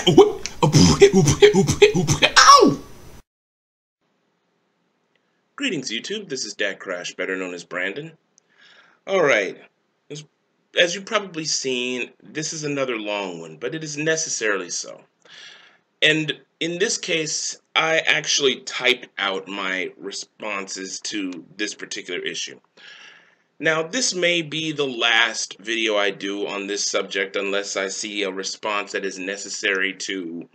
Ow! Greetings, YouTube. This is DecKrash, better known as Brandon. Alright, as you've probably seen, this is another long one, but it is necessarily so. And in this case, I actually typed out my responses to this particular issue. Now, this may be the last video I do on this subject unless I see a response that is necessary to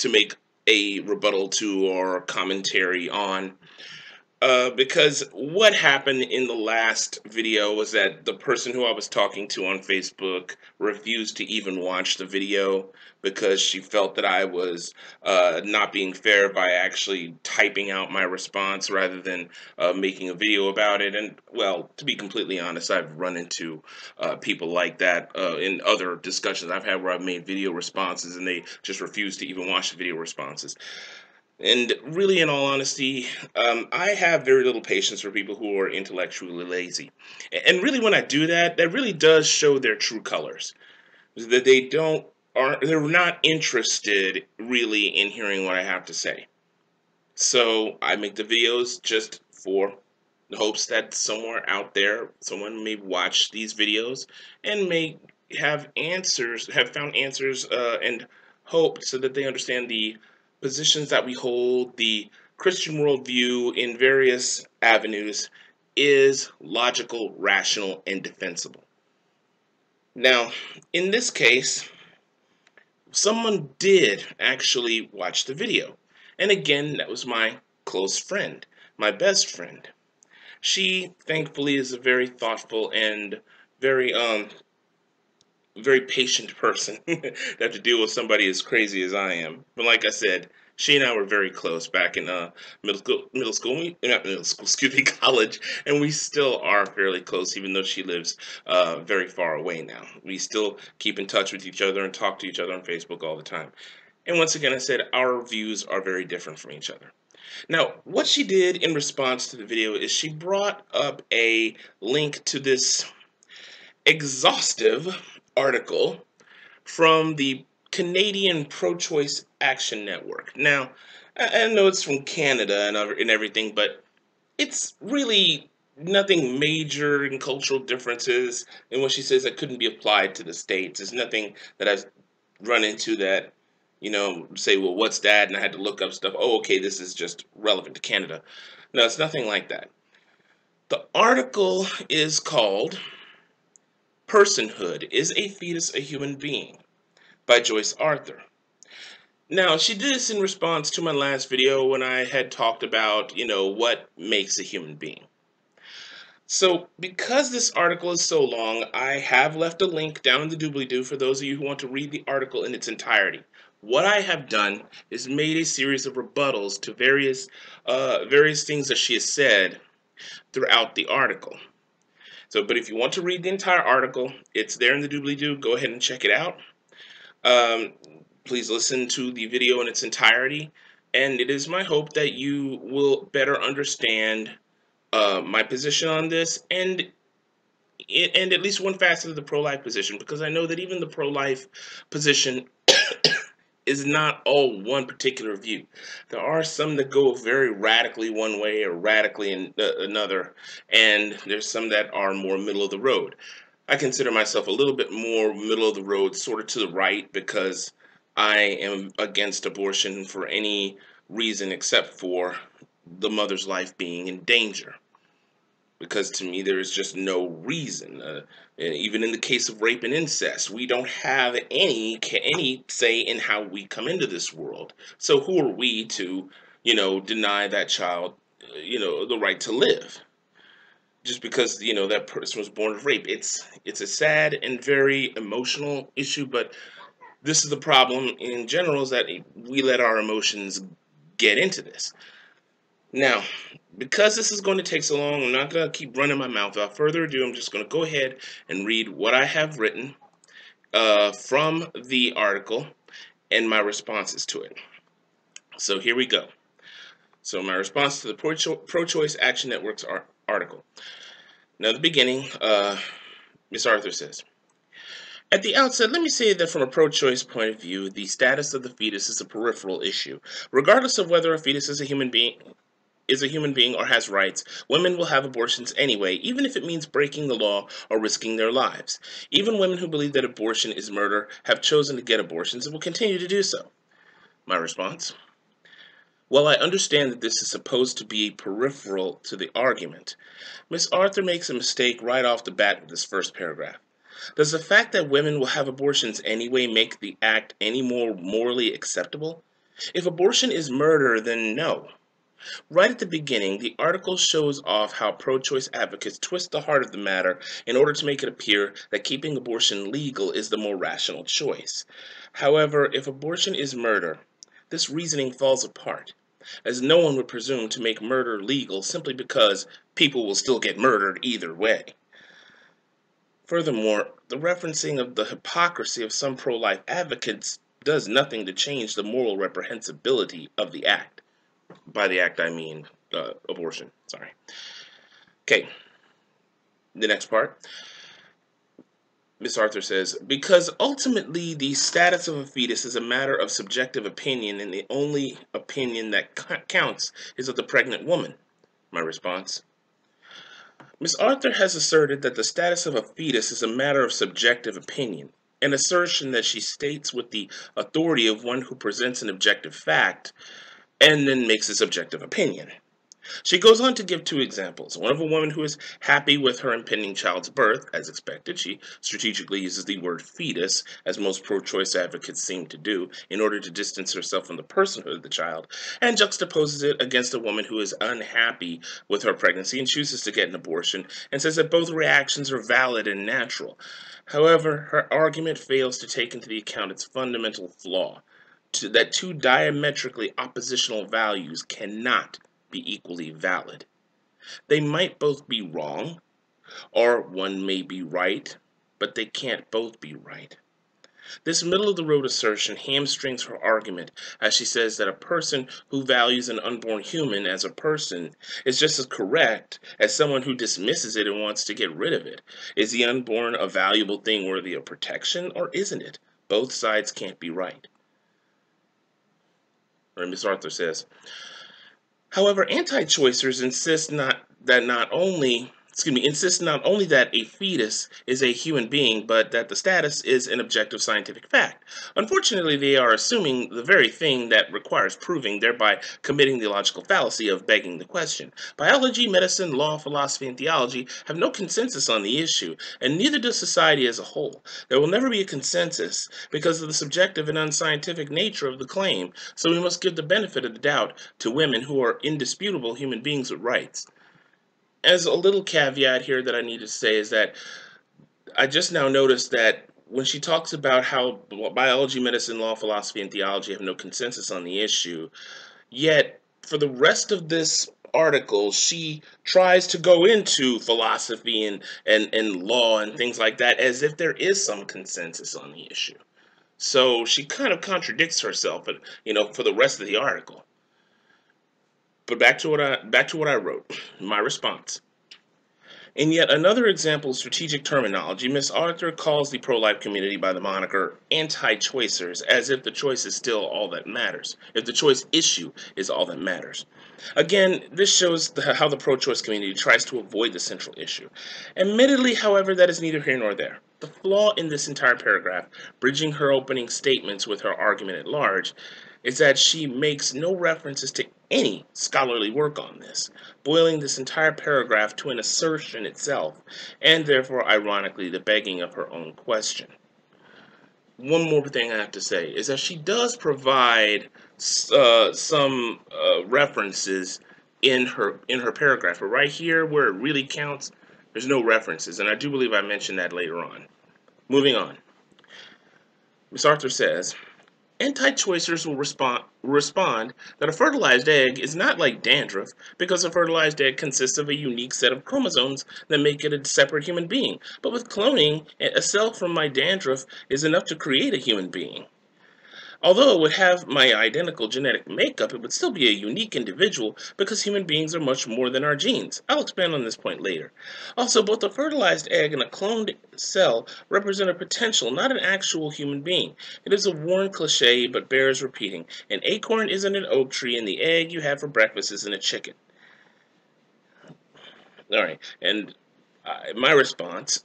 make a rebuttal to or commentary on. Because what happened in the last video was that the person who I was talking to on Facebook refused to even watch the video because she felt that I was not being fair by actually typing out my response rather than making a video about it. And, well, to be completely honest, I've run into people like that in other discussions I've had where I've made video responses and they just refuse to even watch the video responses. And really, in all honesty, I have very little patience for people who are intellectually lazy. And really, when I do that, that really does show their true colors. That they're not interested really in hearing what I have to say. So I make the videos just for the hopes that somewhere out there, someone may watch these videos and may have found answers, and hope so that they understand the positions that we hold, the Christian worldview in various avenues is logical, rational, and defensible. Now, in this case, someone did actually watch the video. And again, that was my close friend, my best friend. She, thankfully, is a very thoughtful and very very patient person that have to deal with somebody as crazy as I am. But like I said, she and I were very close back in college, and we still are fairly close, even though she lives very far away now. We still keep in touch with each other and talk to each other on Facebook all the time. And once again, I said our views are very different from each other. Now, what she did in response to the video is she brought up a link to this exhaustive article from the Canadian Pro-Choice Action Network. Now, I know it's from Canada and everything, but it's really nothing major in cultural differences. And what she says that couldn't be applied to the States. There's nothing that I've run into that, say, well, what's that? And I had to look up stuff. Oh, okay, this is just relevant to Canada. No, it's nothing like that. The article is called Personhood, Is a Fetus a Human Being? By Joyce Arthur. Now, she did this in response to my last video when I had talked about, what makes a human being. So, because this article is so long, I have left a link down in the doobly-doo for those of you who want to read the article in its entirety. What I have done is made a series of rebuttals to various things that she has said throughout the article. So, but if you want to read the entire article, it's there in the doobly-doo. Go ahead and check it out. Please listen to the video in its entirety, and it is my hope that you will better understand my position on this and at least one facet of the pro-life position, because I know that even the pro-life position is not all one particular view. There are some that go very radically one way or radically in another, and there's some that are more middle of the road. I consider myself a little bit more middle of the road, sort of to the right, because I am against abortion for any reason except for the mother's life being in danger. Because to me, there is just no reason. Even in the case of rape and incest, we don't have any say in how we come into this world. So who are we to, deny that child, the right to live? Just because, that person was born of rape. It's a sad and very emotional issue, but this is the problem in general, is that we let our emotions get into this. Now, because this is going to take so long, I'm not going to keep running my mouth. Without further ado, I'm just going to go ahead and read what I have written from the article and my responses to it. So here we go. So my response to the Pro-Choice Action Network's article. Now, the beginning, Ms. Arthur says, At the outset, let me say that from a pro-choice point of view, the status of the fetus is a peripheral issue. Regardless of whether a fetus is a human being or has rights, women will have abortions anyway, even if it means breaking the law or risking their lives. Even women who believe that abortion is murder have chosen to get abortions and will continue to do so. My response? While I understand that this is supposed to be peripheral to the argument, Miss Arthur makes a mistake right off the bat with this first paragraph. Does the fact that women will have abortions anyway make the act any more morally acceptable? If abortion is murder, then no. Right at the beginning, the article shows off how pro-choice advocates twist the heart of the matter in order to make it appear that keeping abortion legal is the more rational choice. However, if abortion is murder, this reasoning falls apart, as no one would presume to make murder legal simply because people will still get murdered either way. Furthermore, the referencing of the hypocrisy of some pro-life advocates does nothing to change the moral reprehensibility of the act. By the act, I mean abortion. Sorry. Okay, the next part. Miss Arthur says, because ultimately the status of a fetus is a matter of subjective opinion, and the only opinion that counts is of the pregnant woman. My response? Miss Arthur has asserted that the status of a fetus is a matter of subjective opinion, an assertion that she states with the authority of one who presents an objective fact and then makes a subjective opinion. She goes on to give two examples. One of a woman who is happy with her impending child's birth, as expected. She strategically uses the word fetus, as most pro-choice advocates seem to do, in order to distance herself from the personhood of the child, and juxtaposes it against a woman who is unhappy with her pregnancy and chooses to get an abortion, and says that both reactions are valid and natural. However, her argument fails to take into account its fundamental flaw, that two diametrically oppositional values cannot be equally valid. They might both be wrong, or one may be right, but they can't both be right. This middle-of-the-road assertion hamstrings her argument, as she says that a person who values an unborn human as a person is just as correct as someone who dismisses it and wants to get rid of it. Is the unborn a valuable thing worthy of protection, or isn't it? Both sides can't be right. Or Miss Arthur says, however, anti-choicers insist not only that a fetus is a human being, but that the status is an objective scientific fact. Unfortunately, they are assuming the very thing that requires proving, thereby committing the logical fallacy of begging the question. Biology, medicine, law, philosophy, and theology have no consensus on the issue, and neither does society as a whole. There will never be a consensus because of the subjective and unscientific nature of the claim, so we must give the benefit of the doubt to women who are indisputable human beings with rights. As a little caveat here that I need to say is that I just now noticed that when she talks about how biology, medicine, law, philosophy, and theology have no consensus on the issue, yet for the rest of this article, she tries to go into philosophy and law and things like that as if there is some consensus on the issue. So she kind of contradicts herself, for the rest of the article. But back to what I wrote. My response. In yet another example of strategic terminology, Miss Arthur calls the pro-life community by the moniker anti-choicers, as if the choice is still all that matters, if the choice issue is all that matters. Again, this shows how the pro-choice community tries to avoid the central issue. Admittedly, however, that is neither here nor there. The flaw in this entire paragraph, bridging her opening statements with her argument at large, is that she makes no references to any scholarly work on this, boiling this entire paragraph to an assertion itself, and therefore, ironically, the begging of her own question. One more thing I have to say is that she does provide some references in her paragraph, but right here, where it really counts, there's no references, and I do believe I mentioned that later on. Moving on. Miss Arthur says, anti-choicers will respond that a fertilized egg is not like dandruff because a fertilized egg consists of a unique set of chromosomes that make it a separate human being. But with cloning, a cell from my dandruff is enough to create a human being. Although it would have my identical genetic makeup, it would still be a unique individual because human beings are much more than our genes. I'll expand on this point later. Also, both a fertilized egg and a cloned cell represent a potential, not an actual human being. It is a worn cliche, but bears repeating. An acorn isn't an oak tree, and the egg you have for breakfast isn't a chicken. Alright, and my response,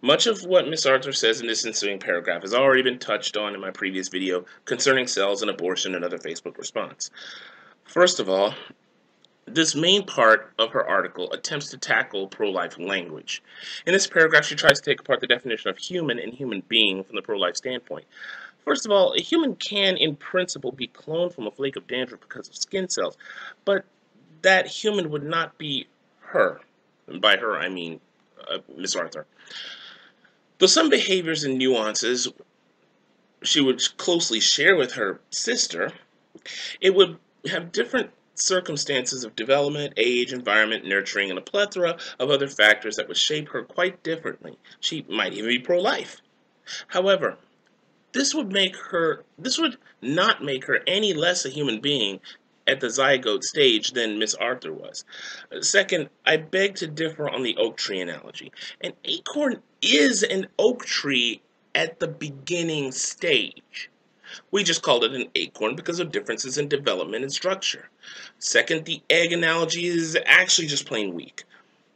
much of what Miss Arthur says in this ensuing paragraph has already been touched on in my previous video concerning cells and abortion and other Facebook response. First of all, this main part of her article attempts to tackle pro-life language. In this paragraph, she tries to take apart the definition of human and human being from the pro-life standpoint. First of all, a human can, in principle, be cloned from a flake of dandruff because of skin cells, but that human would not be her. And by her, I mean Miss Arthur. Though some behaviors and nuances she would closely share with her sister, it would have different circumstances of development, age, environment, nurturing, and a plethora of other factors that would shape her quite differently. She might even be pro-life. However, this would not make her any less a human being at the zygote stage than Miss Arthur was. Second, I beg to differ on the oak tree analogy. An acorn is an oak tree at the beginning stage. We just called it an acorn because of differences in development and structure. Second, the egg analogy is actually just plain weak.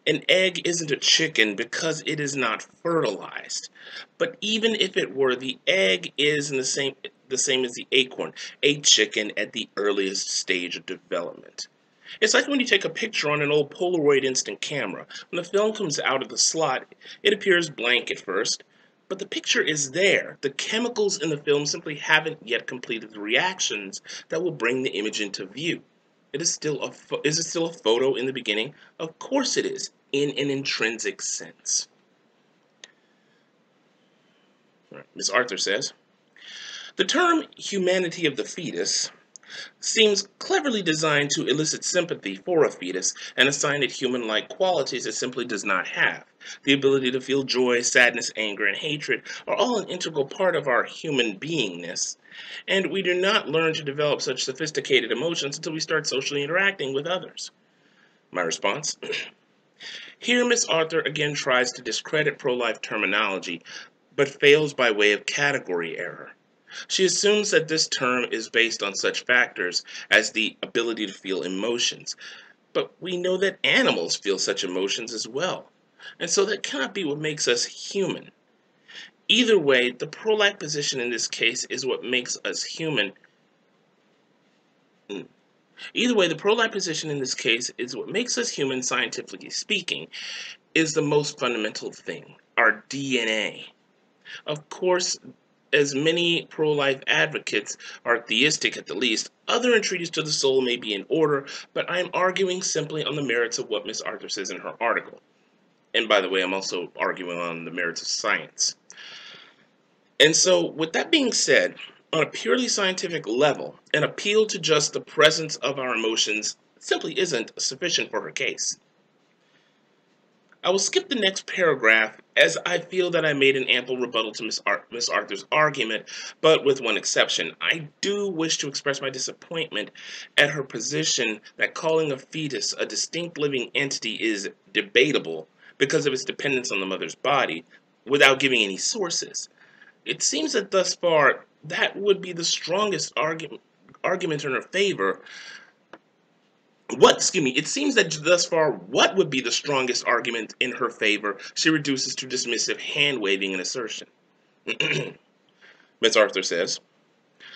An egg isn't a chicken because it is not fertilized. But even if it were, the egg is the same as the acorn, a chicken at the earliest stage of development. It's like when you take a picture on an old Polaroid instant camera. When the film comes out of the slot, it appears blank at first, but the picture is there. The chemicals in the film simply haven't yet completed the reactions that will bring the image into view. Is it still a photo in the beginning? Of course it is, in an intrinsic sense. Ms. Arthur says, the term humanity of the fetus seems cleverly designed to elicit sympathy for a fetus and assign it human-like qualities it simply does not have. The ability to feel joy, sadness, anger, and hatred are all an integral part of our human beingness, and we do not learn to develop such sophisticated emotions until we start socially interacting with others. My response? Here, Miss Arthur again tries to discredit pro-life terminology, but fails by way of category error. She assumes that this term is based on such factors as the ability to feel emotions, but we know that animals feel such emotions as well, and so that cannot be what makes us human. Either way, the pro-life position in this case is what makes us human. Either way, the pro-life position in this case is what makes us human, scientifically speaking, is the most fundamental thing, our DNA. Of course, as many pro-life advocates are theistic at the least, other entreaties to the soul may be in order, but I am arguing simply on the merits of what Miss Arthur says in her article. And by the way, I'm also arguing on the merits of science. And so, with that being said, on a purely scientific level, an appeal to just the presence of our emotions simply isn't sufficient for her case. I will skip the next paragraph as I feel that I made an ample rebuttal to Miss Arthur's argument, but with one exception. I do wish to express my disappointment at her position that calling a fetus a distinct living entity is debatable because of its dependence on the mother's body, without giving any sources. It seems that thus far that would be the strongest argument in her favor. It seems that thus far, what would be the strongest argument in her favor, she reduces to dismissive hand-waving and assertion. Ms. Arthur says,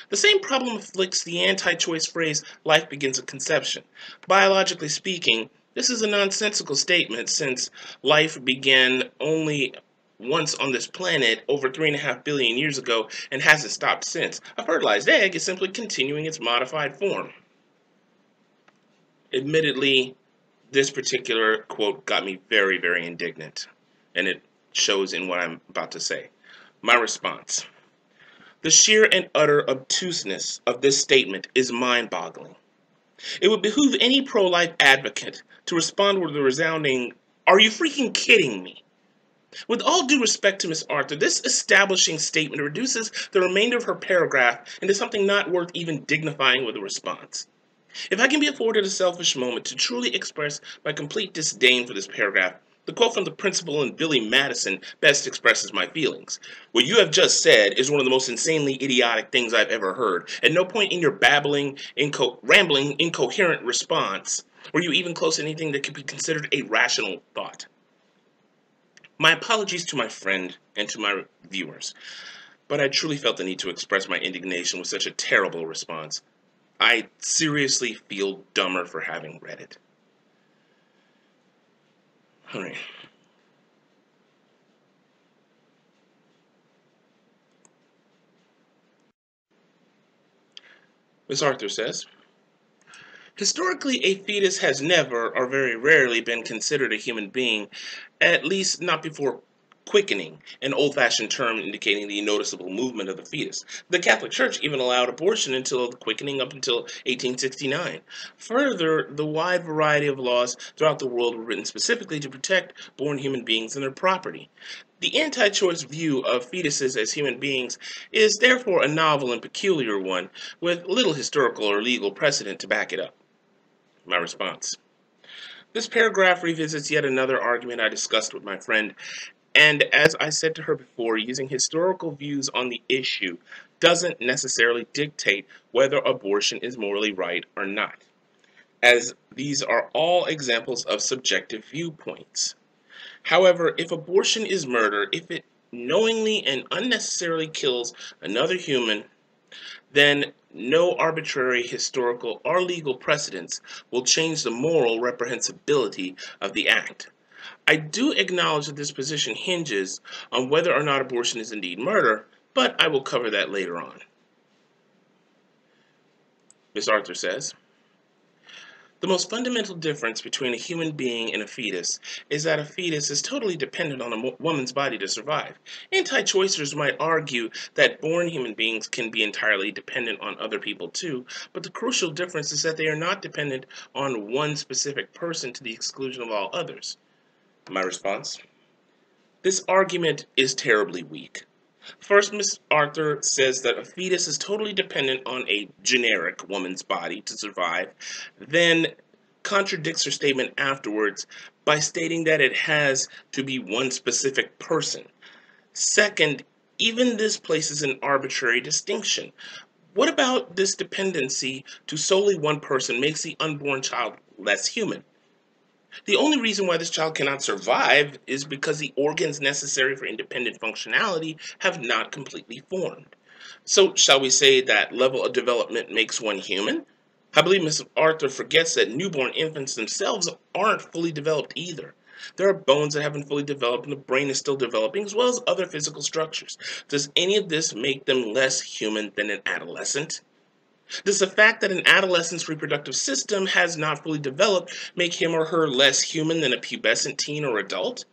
the same problem afflicts the anti-choice phrase, life begins at conception. Biologically speaking, this is a nonsensical statement since life began only once on this planet over 3.5 billion years ago and hasn't stopped since. A fertilized egg is simply continuing its modified form. Admittedly, this particular quote got me very, very indignant, and it shows in what I'm about to say. My response. The sheer and utter obtuseness of this statement is mind-boggling. It would behoove any pro-life advocate to respond with a resounding, "Are you freaking kidding me?" With all due respect to Miss Arthur, this establishing statement reduces the remainder of her paragraph into something not worth even dignifying with a response. If I can be afforded a selfish moment to truly express my complete disdain for this paragraph, the quote from the principal in Billy Madison best expresses my feelings. What you have just said is one of the most insanely idiotic things I've ever heard. At no point in your rambling, incoherent response were you even close to anything that could be considered a rational thought. My apologies to my friend and to my viewers, but I truly felt the need to express my indignation with such a terrible response. I seriously feel dumber for having read it. All right. Miss Arthur says, historically, a fetus has never, or very rarely, been considered a human being, at least not before quickening, an old-fashioned term indicating the noticeable movement of the fetus. The Catholic Church even allowed abortion until the quickening up until 1869. Further, the wide variety of laws throughout the world were written specifically to protect born human beings and their property. The anti-choice view of fetuses as human beings is therefore a novel and peculiar one, with little historical or legal precedent to back it up. My response. This paragraph revisits yet another argument I discussed with my friend, and as I said to her before, using historical views on the issue doesn't necessarily dictate whether abortion is morally right or not, as these are all examples of subjective viewpoints. However, if abortion is murder, if it knowingly and unnecessarily kills another human, then no arbitrary historical or legal precedents will change the moral reprehensibility of the act. I do acknowledge that this position hinges on whether or not abortion is indeed murder, but I will cover that later on. Miss Arthur says, the most fundamental difference between a human being and a fetus is that a fetus is totally dependent on a woman's body to survive. Anti-choicers might argue that born human beings can be entirely dependent on other people too, but the crucial difference is that they are not dependent on one specific person to the exclusion of all others. My response? This argument is terribly weak. First, Miss Arthur says that a fetus is totally dependent on a generic woman's body to survive, then contradicts her statement afterwards by stating that it has to be one specific person. Second, even this places an arbitrary distinction. What about this dependency to solely one person makes the unborn child less human? The only reason why this child cannot survive is because the organs necessary for independent functionality have not completely formed. So, shall we say that level of development makes one human? I believe Miss Arthur forgets that newborn infants themselves aren't fully developed either. There are bones that haven't fully developed and the brain is still developing, as well as other physical structures. Does any of this make them less human than an adolescent? Does the fact that an adolescent's reproductive system has not fully developed make him or her less human than a pubescent teen or adult?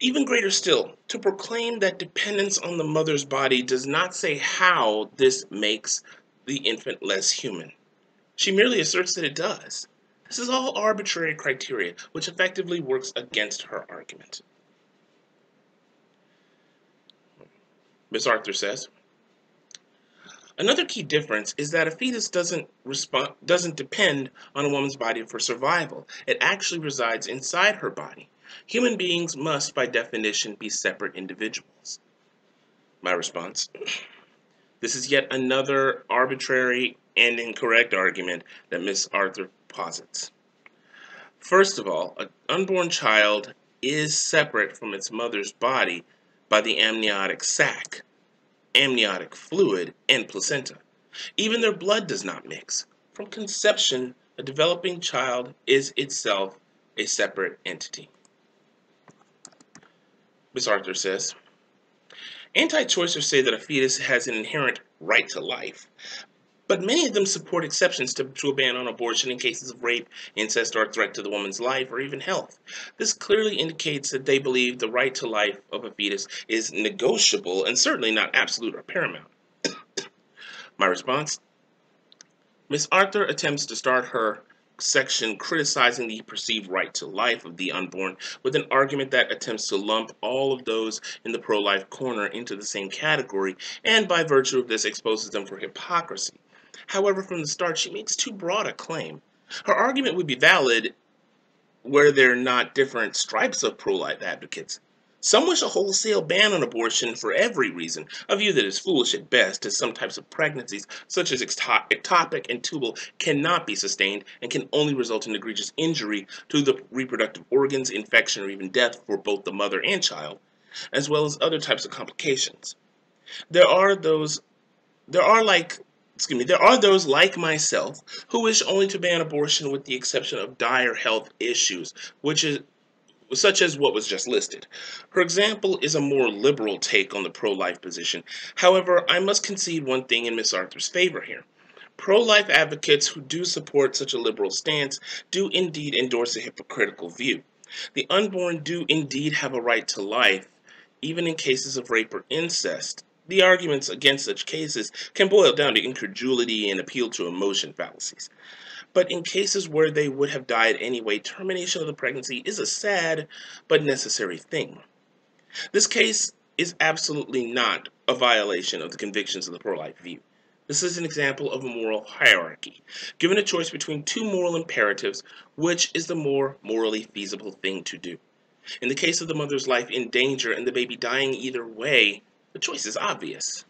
Even greater still, to proclaim that dependence on the mother's body does not say how this makes the infant less human. She merely asserts that it does. This is all arbitrary criteria, which effectively works against her argument. Miss Arthur says, another key difference is that a fetus doesn't depend on a woman's body for survival. It actually resides inside her body. Human beings must, by definition, be separate individuals. My response, this is yet another arbitrary and incorrect argument that Miss Arthur posits. First of all, an unborn child is separate from its mother's body by the amniotic sac, amniotic fluid, and placenta. Even their blood does not mix. From conception, a developing child is itself a separate entity. Miss Arthur says, anti-choicers say that a fetus has an inherent right to life, but many of them support exceptions to a ban on abortion in cases of rape, incest, or threat to the woman's life or even health. This clearly indicates that they believe the right to life of a fetus is negotiable and certainly not absolute or paramount. My response? Miss Arthur attempts to start her section criticizing the perceived right to life of the unborn with an argument that attempts to lump all of those in the pro-life corner into the same category and by virtue of this exposes them for hypocrisy. However, from the start, she makes too broad a claim. Her argument would be valid were there not different stripes of pro-life advocates. Some wish a wholesale ban on abortion for every reason, a view that is foolish at best, as some types of pregnancies, such as ectopic and tubal, cannot be sustained and can only result in egregious injury to the reproductive organs, infection, or even death for both the mother and child, as well as other types of complications. There are those there are like there are those like myself who wish only to ban abortion with the exception of dire health issues, which is such as what was just listed. Her example is a more liberal take on the pro-life position. However, I must concede one thing in Miss Arthur's favor here. Pro-life advocates who do support such a liberal stance do indeed endorse a hypocritical view. The unborn do indeed have a right to life, even in cases of rape or incest. The arguments against such cases can boil down to incredulity and appeal to emotion fallacies. But in cases where they would have died anyway, termination of the pregnancy is a sad but necessary thing. This case is absolutely not a violation of the convictions of the pro-life view. This is an example of a moral hierarchy. Given a choice between two moral imperatives, which is the more morally feasible thing to do? In the case of the mother's life in danger and the baby dying either way, the choice is obvious.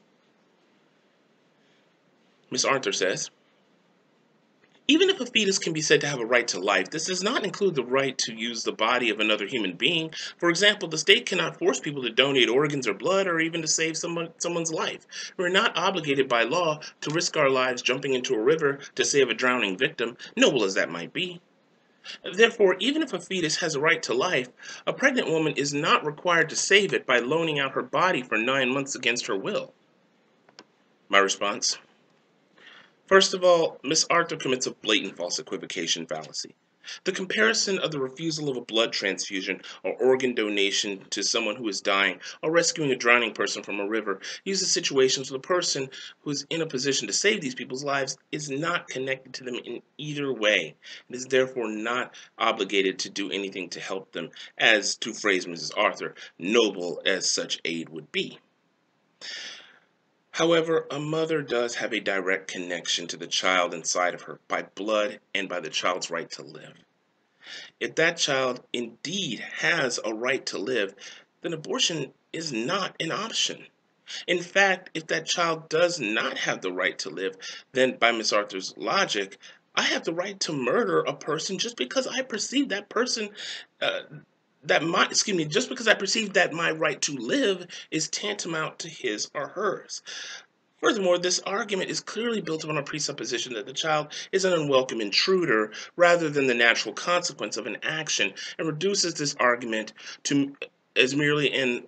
Miss Arthur says, even if a fetus can be said to have a right to life, this does not include the right to use the body of another human being. For example, the state cannot force people to donate organs or blood or even to save someone's life. We are not obligated by law to risk our lives jumping into a river to save a drowning victim, noble as that might be. Therefore, even if a fetus has a right to life, a pregnant woman is not required to save it by loaning out her body for 9 months against her will. My response? First of all, Miss Arthur commits a blatant false equivocation fallacy. The comparison of the refusal of a blood transfusion or organ donation to someone who is dying or rescuing a drowning person from a river uses situations where the person who is in a position to save these people's lives is not connected to them in either way and is therefore not obligated to do anything to help them, as, to phrase Mrs. Arthur, noble as such aid would be. However, a mother does have a direct connection to the child inside of her by blood and by the child's right to live. If that child indeed has a right to live, then abortion is not an option. In fact, if that child does not have the right to live, then by Miss Arthur's logic, I have the right to murder a person just because I perceive that person just because I perceive that my right to live is tantamount to his or hers. Furthermore, this argument is clearly built upon a presupposition that the child is an unwelcome intruder rather than the natural consequence of an action, and reduces this argument to merely an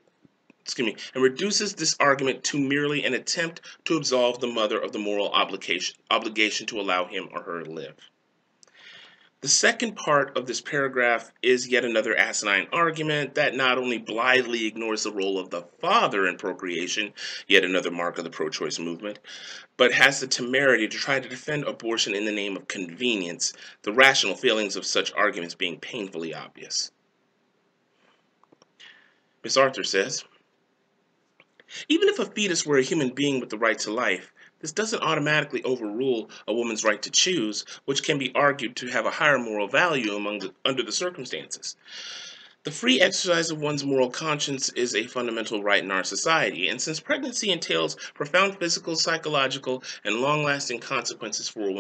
attempt to absolve the mother of the moral obligation to allow him or her to live. The second part of this paragraph is yet another asinine argument that not only blithely ignores the role of the father in procreation, yet another mark of the pro-choice movement, but has the temerity to try to defend abortion in the name of convenience, the rational failings of such arguments being painfully obvious. Miss Arthur says, even if a fetus were a human being with the right to life, this doesn't automatically overrule a woman's right to choose, which can be argued to have a higher moral value under the circumstances. The free exercise of one's moral conscience is a fundamental right in our society, and since pregnancy entails profound physical, psychological, and long-lasting consequences for a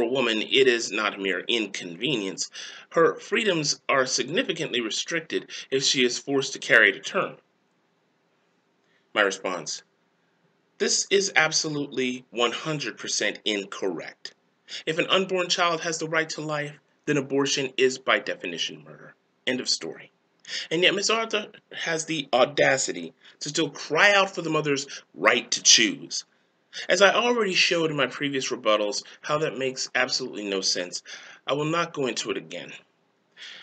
woman, it is not a mere inconvenience. Her freedoms are significantly restricted if she is forced to carry it to term. My response: this is absolutely 100% incorrect. If an unborn child has the right to life, then abortion is by definition murder. End of story. And yet Miss Arthur has the audacity to still cry out for the mother's right to choose. As I already showed in my previous rebuttals how that makes absolutely no sense, I will not go into it again.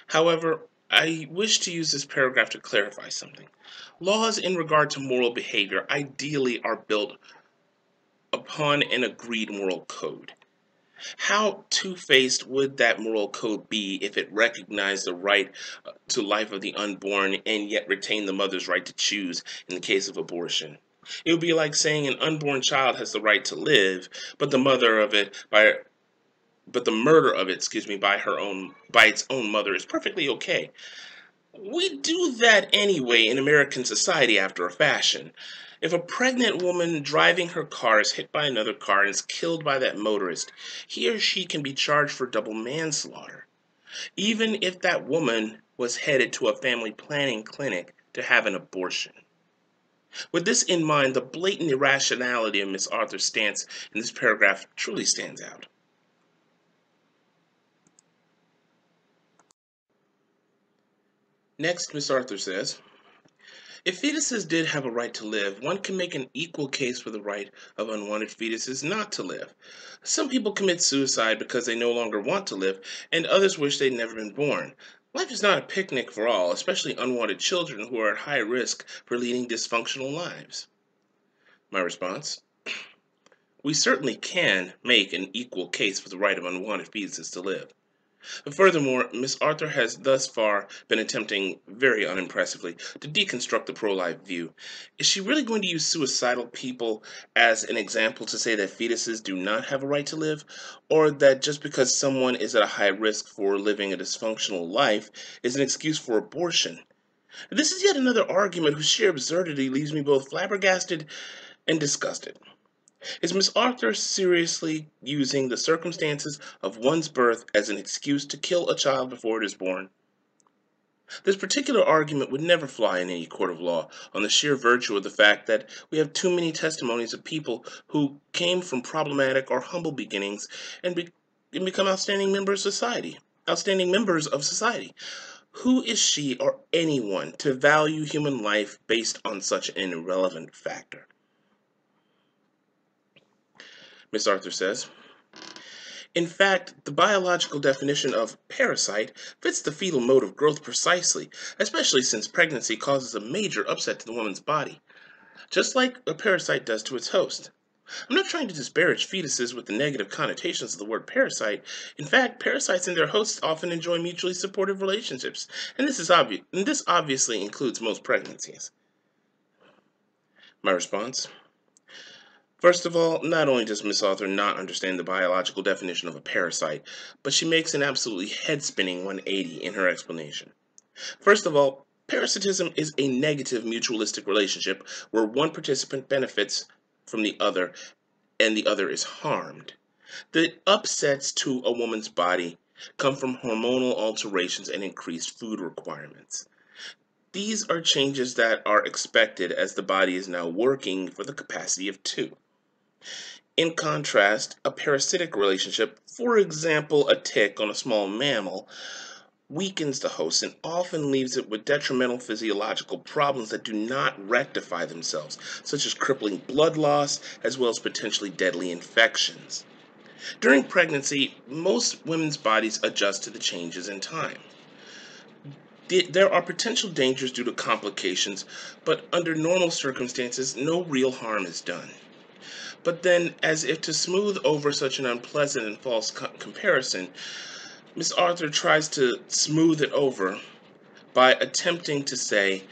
However, I wish to use this paragraph to clarify something. Laws in regard to moral behavior ideally are built upon an agreed moral code. How two-faced would that moral code be if it recognized the right to life of the unborn and yet retained the mother's right to choose in the case of abortion? It would be like saying an unborn child has the right to live, but the murder of it, by its own mother is perfectly okay. We do that anyway in American society after a fashion. If a pregnant woman driving her car is hit by another car and is killed by that motorist, he or she can be charged for double manslaughter, even if that woman was headed to a family planning clinic to have an abortion. With this in mind, the blatant irrationality of Miss Arthur's stance in this paragraph truly stands out. Next, Miss Arthur says, if fetuses did have a right to live, one can make an equal case for the right of unwanted fetuses not to live. Some people commit suicide because they no longer want to live, and others wish they'd never been born. Life is not a picnic for all, especially unwanted children who are at high risk for leading dysfunctional lives. My response? We certainly can make an equal case for the right of unwanted fetuses to live. Furthermore, Miss Arthur has thus far been attempting, very unimpressively, to deconstruct the pro-life view. Is she really going to use suicidal people as an example to say that fetuses do not have a right to live, or that just because someone is at a high risk for living a dysfunctional life is an excuse for abortion? This is yet another argument whose sheer absurdity leaves me both flabbergasted and disgusted. Is Miss Arthur seriously using the circumstances of one's birth as an excuse to kill a child before it is born? This particular argument would never fly in any court of law on the sheer virtue of the fact that we have too many testimonies of people who came from problematic or humble beginnings and become outstanding members of society. Who is she or anyone to value human life based on such an irrelevant factor? Miss Arthur says, in fact, the biological definition of parasite fits the fetal mode of growth precisely, especially since pregnancy causes a major upset to the woman's body, just like a parasite does to its host. I'm not trying to disparage fetuses with the negative connotations of the word parasite. In fact, parasites and their hosts often enjoy mutually supportive relationships, and this obviously includes most pregnancies. My response? First of all, not only does Miss Arthur not understand the biological definition of a parasite, but she makes an absolutely head-spinning 180 in her explanation. First of all, parasitism is a negative mutualistic relationship where one participant benefits from the other and the other is harmed. The upsets to a woman's body come from hormonal alterations and increased food requirements. These are changes that are expected as the body is now working for the capacity of two. In contrast, a parasitic relationship, for example a tick on a small mammal, weakens the host and often leaves it with detrimental physiological problems that do not rectify themselves, such as crippling blood loss as well as potentially deadly infections. During pregnancy, most women's bodies adjust to the changes in time. There are potential dangers due to complications, but under normal circumstances, no real harm is done. But then, as if to smooth over such an unpleasant and false comparison, Miss Arthur tries to smooth it over by attempting to say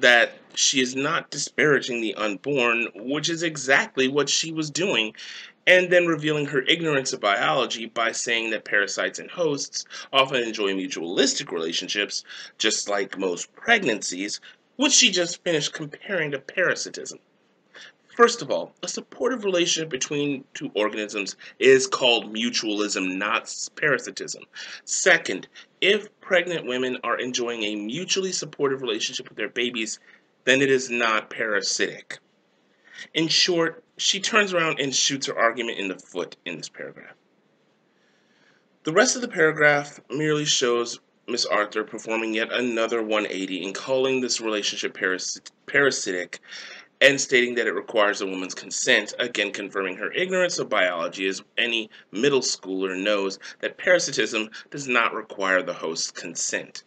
that she is not disparaging the unborn, which is exactly what she was doing, and then revealing her ignorance of biology by saying that parasites and hosts often enjoy mutualistic relationships, just like most pregnancies, which she just finished comparing to parasitism. First of all, a supportive relationship between two organisms is called mutualism, not parasitism. Second, if pregnant women are enjoying a mutually supportive relationship with their babies, then it is not parasitic. In short, she turns around and shoots her argument in the foot in this paragraph. The rest of the paragraph merely shows Miss Arthur performing yet another 180 and calling this relationship parasitic and stating that it requires a woman's consent, again confirming her ignorance of biology, as any middle schooler knows that parasitism does not require the host's consent.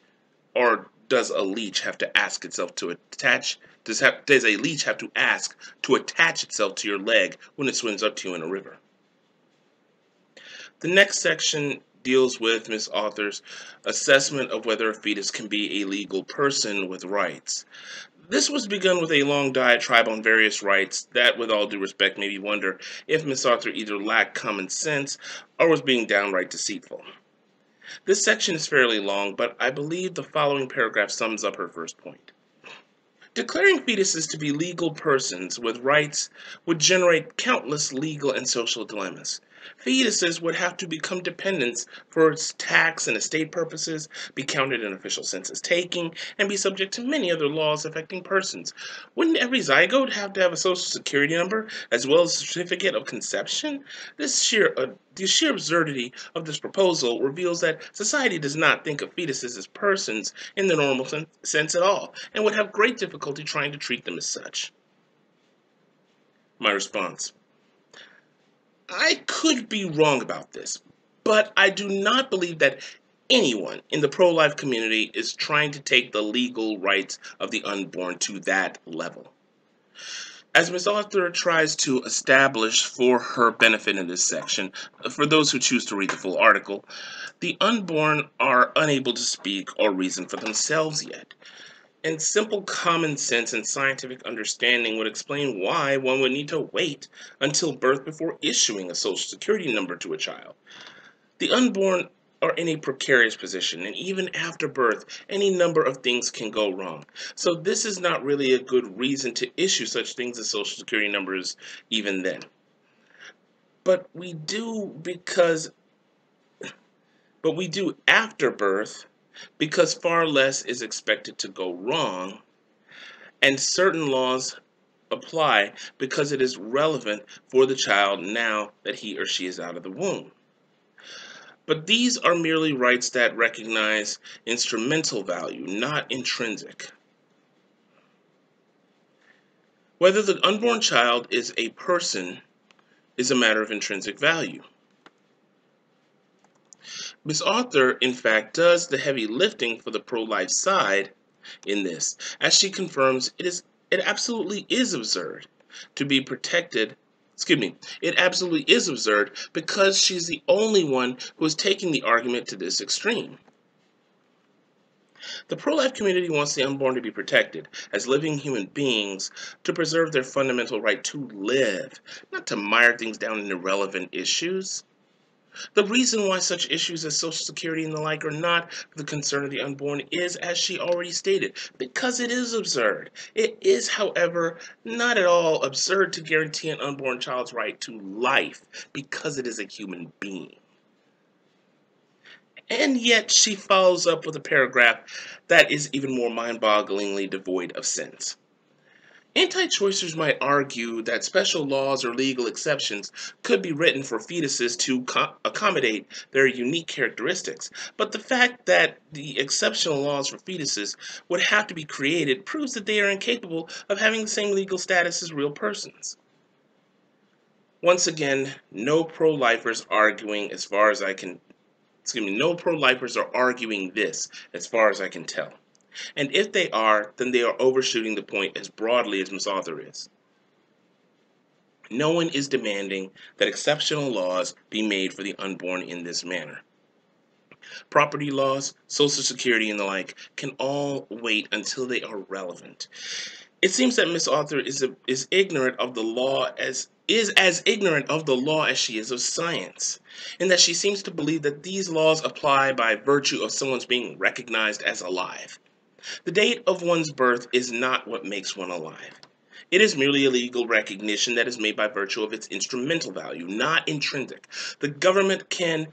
Or does a leech have to ask itself to attach? Does a leech have to ask to attach itself to your leg when it swims up to you in a river? The next section deals with Miss Author's assessment of whether a fetus can be a legal person with rights. This was begun with a long diatribe on various rights that, with all due respect, made me wonder if Miss Author either lacked common sense or was being downright deceitful. This section is fairly long, but I believe the following paragraph sums up her first point. Declaring fetuses to be legal persons with rights would generate countless legal and social dilemmas. Fetuses would have to become dependents for tax and estate purposes, be counted in official census taking, and be subject to many other laws affecting persons. Wouldn't every zygote have to have a social security number as well as a certificate of conception? The sheer absurdity of this proposal reveals that society does not think of fetuses as persons in the normal sense at all, and would have great difficulty trying to treat them as such. My response: I could be wrong about this, but I do not believe that anyone in the pro-life community is trying to take the legal rights of the unborn to that level. As Ms. Author tries to establish for her benefit in this section, for those who choose to read the full article, the unborn are unable to speak or reason for themselves yet. And simple common sense and scientific understanding would explain why one would need to wait until birth before issuing a social security number to a child. The unborn are in a precarious position, and even after birth, any number of things can go wrong. So this is not really a good reason to issue such things as social security numbers even then. But we do after birth because far less is expected to go wrong, and certain laws apply because it is relevant for the child now that he or she is out of the womb. But these are merely rights that recognize instrumental value, not intrinsic. Whether the unborn child is a person is a matter of intrinsic value. Ms. Author, in fact, does the heavy lifting for the pro-life side in this, as she confirms it absolutely is absurd to be protected. It absolutely is absurd because she's the only one who is taking the argument to this extreme. The pro-life community wants the unborn to be protected as living human beings to preserve their fundamental right to live, not to mire things down in irrelevant issues. The reason why such issues as Social Security and the like are not the concern of the unborn is, as she already stated, because it is absurd. It is, however, not at all absurd to guarantee an unborn child's right to life because it is a human being. And yet she follows up with a paragraph that is even more mind-bogglingly devoid of sense. Anti-choicers might argue that special laws or legal exceptions could be written for fetuses to accommodate their unique characteristics, but the fact that the exceptional laws for fetuses would have to be created proves that they are incapable of having the same legal status as real persons. Once again, no pro-lifers are arguing this, as far as I can tell. And if they are, then they are overshooting the point as broadly as Ms. Author is. No one is demanding that exceptional laws be made for the unborn in this manner. Property laws, Social Security, and the like can all wait until they are relevant. It seems that Ms. Author is as ignorant of the law as she is of science, in that she seems to believe that these laws apply by virtue of someone's being recognized as alive. The date of one's birth is not what makes one alive. It is merely a legal recognition that is made by virtue of its instrumental value, not intrinsic. The government can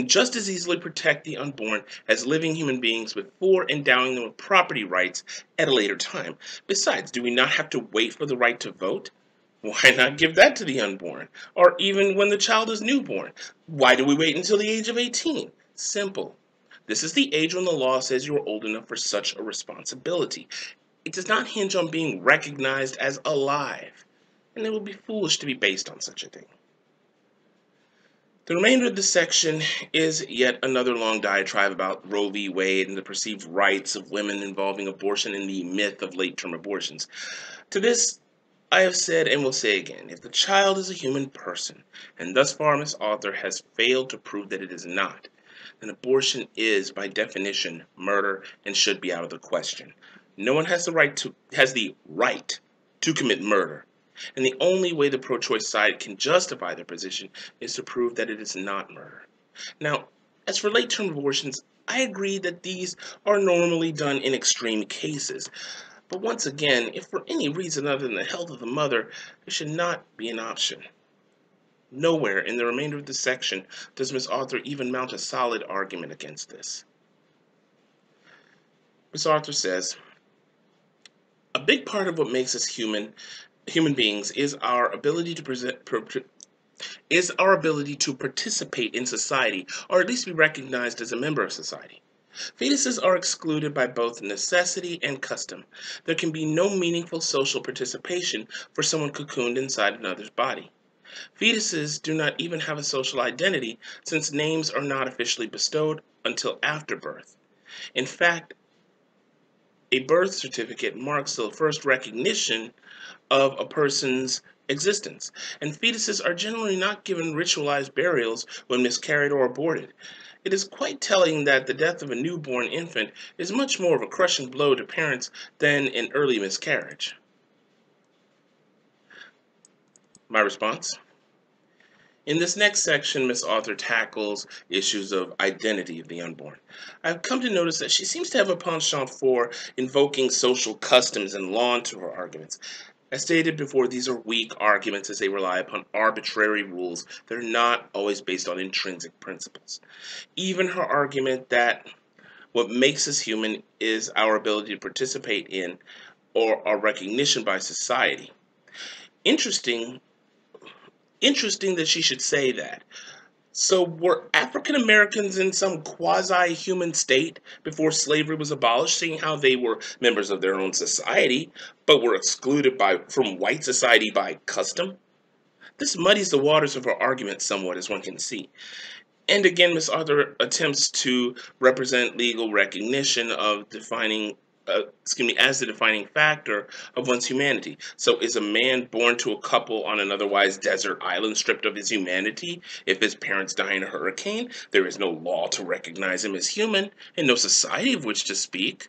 just as easily protect the unborn as living human beings before endowing them with property rights at a later time. Besides, do we not have to wait for the right to vote? Why not give that to the unborn? Or even when the child is newborn? Why do we wait until the age of 18? Simple. This is the age when the law says you are old enough for such a responsibility. It does not hinge on being recognized as alive, and it would be foolish to be based on such a thing. The remainder of this section is yet another long diatribe about Roe v. Wade and the perceived rights of women involving abortion and the myth of late-term abortions. To this, I have said and will say again, if the child is a human person, and thus far Miss Author has failed to prove that it is not, then abortion is, by definition, murder and should be out of the question. No one has the right to commit murder. And the only way the pro-choice side can justify their position is to prove that it is not murder. Now, as for late-term abortions, I agree that these are normally done in extreme cases. But once again, if for any reason other than the health of the mother, it should not be an option. Nowhere in the remainder of this section does Miss Author even mount a solid argument against this. Miss Author says, a big part of what makes us human beings is our ability to participate in society, or at least be recognized as a member of society. Fetuses are excluded by both necessity and custom. There can be no meaningful social participation for someone cocooned inside another's body. Fetuses do not even have a social identity, since names are not officially bestowed until after birth. In fact, a birth certificate marks the first recognition of a person's existence, and fetuses are generally not given ritualized burials when miscarried or aborted. It is quite telling that the death of a newborn infant is much more of a crushing blow to parents than an early miscarriage. My response? In this next section, Miss Author tackles issues of identity of the unborn. I've come to notice that she seems to have a penchant for invoking social customs and law into her arguments. As stated before, these are weak arguments as they rely upon arbitrary rules that are not always based on intrinsic principles. Even her argument that what makes us human is our ability to participate in or our recognition by society. Interesting that she should say that. So were African Americans in some quasi-human state before slavery was abolished, seeing how they were members of their own society, but were excluded from white society by custom? This muddies the waters of her argument somewhat, as one can see. And again, Miss Arthur attempts to represent legal recognition of as the defining factor of one's humanity. So is a man born to a couple on an otherwise desert island stripped of his humanity? If his parents die in a hurricane, there is no law to recognize him as human, and no society of which to speak.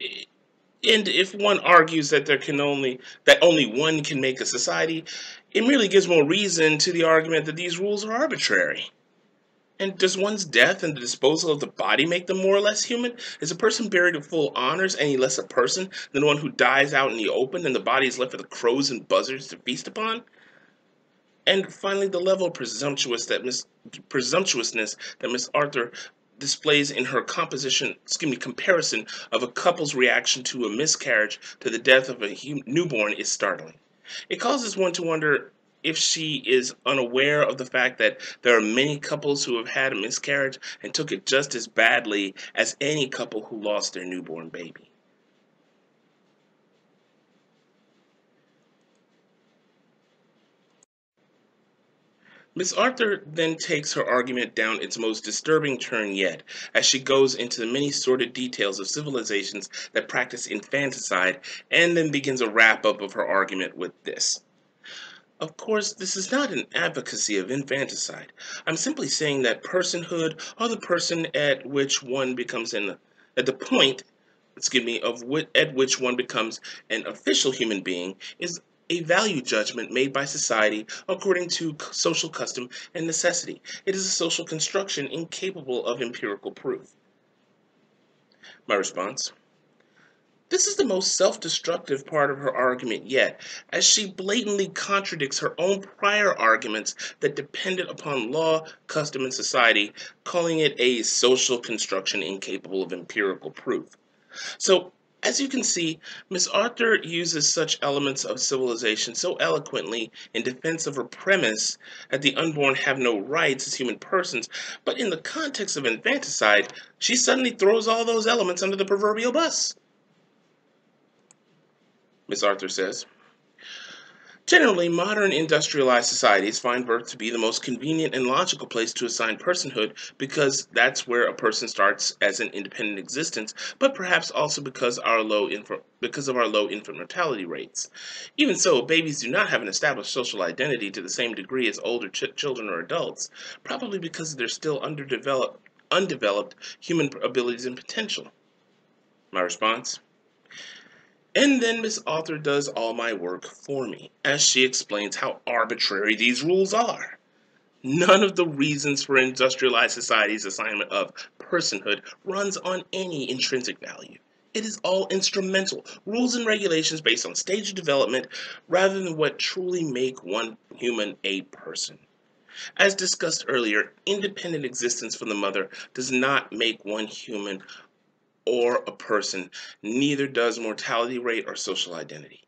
And if one argues that only one can make a society, it merely gives more reason to the argument that these rules are arbitrary. And does one's death and the disposal of the body make them more or less human? Is a person buried with full honors any less a person than one who dies out in the open and the body is left for the crows and buzzards to feast upon? And finally, the level of presumptuousness that Miss Arthur displays in her comparison of a couple's reaction to a miscarriage to the death of a newborn is startling. It causes one to wonder if she is unaware of the fact that there are many couples who have had a miscarriage and took it just as badly as any couple who lost their newborn baby. Miss Arthur then takes her argument down its most disturbing turn yet, as she goes into the many sordid details of civilizations that practice infanticide, and then begins a wrap-up of her argument with this. Of course, this is not an advocacy of infanticide. I'm simply saying that personhood, or the person at which one becomes at the point, at which one becomes an official human being, is a value judgment made by society according to social custom and necessity. It is a social construction incapable of empirical proof. My response? This is the most self-destructive part of her argument yet, as she blatantly contradicts her own prior arguments that depended upon law, custom, and society, calling it a social construction incapable of empirical proof. So, as you can see, Miss Arthur uses such elements of civilization so eloquently in defense of her premise that the unborn have no rights as human persons, but in the context of infanticide, she suddenly throws all those elements under the proverbial bus. Miss Arthur says, Generally, modern industrialized societies find birth to be the most convenient and logical place to assign personhood because that's where a person starts as an independent existence, but perhaps also because of our low infant mortality rates. Even so, babies do not have an established social identity to the same degree as older children or adults, probably because of their still undeveloped human abilities and potential. My response? And then Miss Author does all my work for me, as she explains how arbitrary these rules are. None of the reasons for industrialized society's assignment of personhood runs on any intrinsic value. It is all instrumental, rules and regulations based on stage of development rather than what truly make one human a person. As discussed earlier, independent existence from the mother does not make one human or a person, neither does mortality rate or social identity.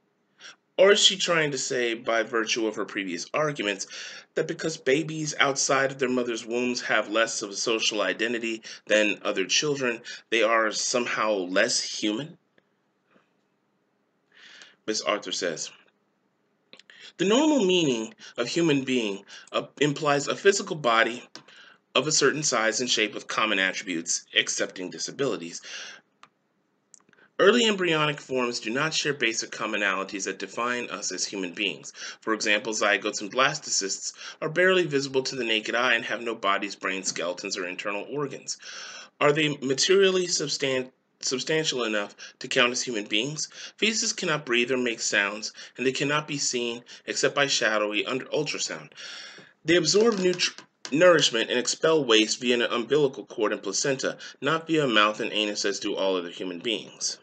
Or is she trying to say, by virtue of her previous arguments, that because babies outside of their mother's wombs have less of a social identity than other children, they are somehow less human? Miss Arthur says, the normal meaning of human being implies a physical body of a certain size and shape with common attributes, excepting disabilities. Early embryonic forms do not share basic commonalities that define us as human beings. For example, zygotes and blastocysts are barely visible to the naked eye and have no bodies, brains, skeletons, or internal organs. Are they materially substantial enough to count as human beings? Fetuses cannot breathe or make sounds, and they cannot be seen except by shadowy ultrasound. They absorb nourishment and expel waste via an umbilical cord and placenta, not via mouth and anus as do all other human beings.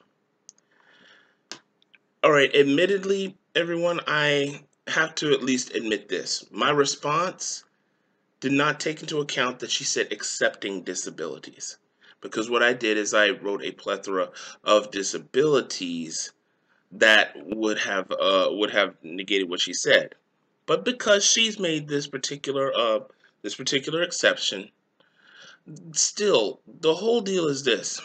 All right, admittedly, everyone, I have to at least admit this. My response did not take into account that she said accepting disabilities. Because what I did is I wrote a plethora of disabilities that would have negated what she said. But because she's made this particular exception, still the whole deal is this.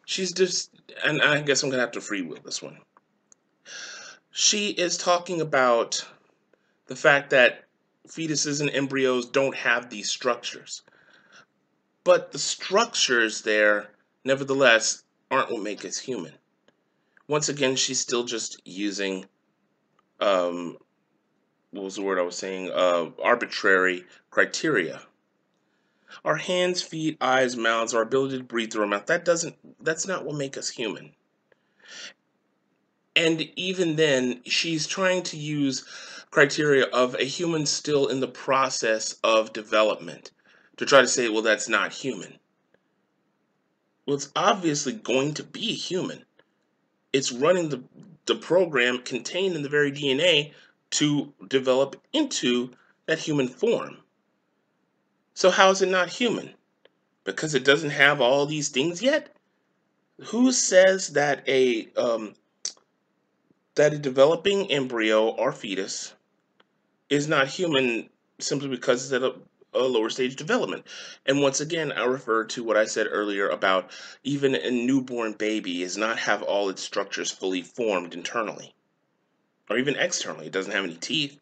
She's just, and I guess I'm gonna have to freewheel this one. She is talking about the fact that fetuses and embryos don't have these structures. But the structures there, nevertheless, aren't what make us human. Once again, she's still just using, what was the word I was saying? Arbitrary criteria. Our hands, feet, eyes, mouths, our ability to breathe through our mouth, that's not what make us human. And even then, she's trying to use criteria of a human still in the process of development to try to say, well, that's not human. Well, it's obviously going to be human. It's running the program contained in the very DNA to develop into that human form. So how is it not human? Because it doesn't have all these things yet? Who says that a developing embryo or fetus is not human simply because it's at a lower stage development? And once again, I refer to what I said earlier about even a newborn baby does not have all its structures fully formed internally or even externally. It doesn't have any teeth.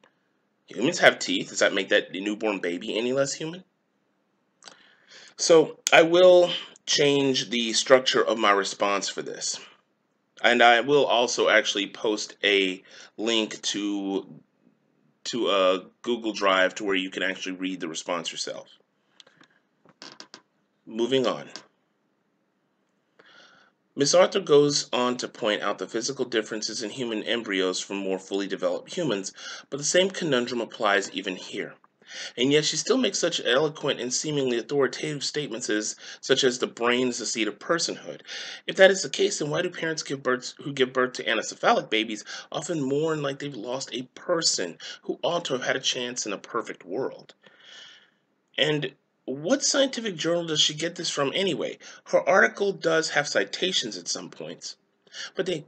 Humans have teeth. Does that make that newborn baby any less human? So I will change the structure of my response for this. And I will also actually post a link to a Google Drive to where you can actually read the response yourself. Moving on. Miss Arthur goes on to point out the physical differences in human embryos from more fully developed humans, but the same conundrum applies even here. And yet she still makes such eloquent and seemingly authoritative statements such as the brain is the seat of personhood. If that is the case, then why do parents who give birth to anencephalic babies often mourn like they've lost a person who ought to have had a chance in a perfect world? And what scientific journal does she get this from anyway? Her article does have citations at some points, but they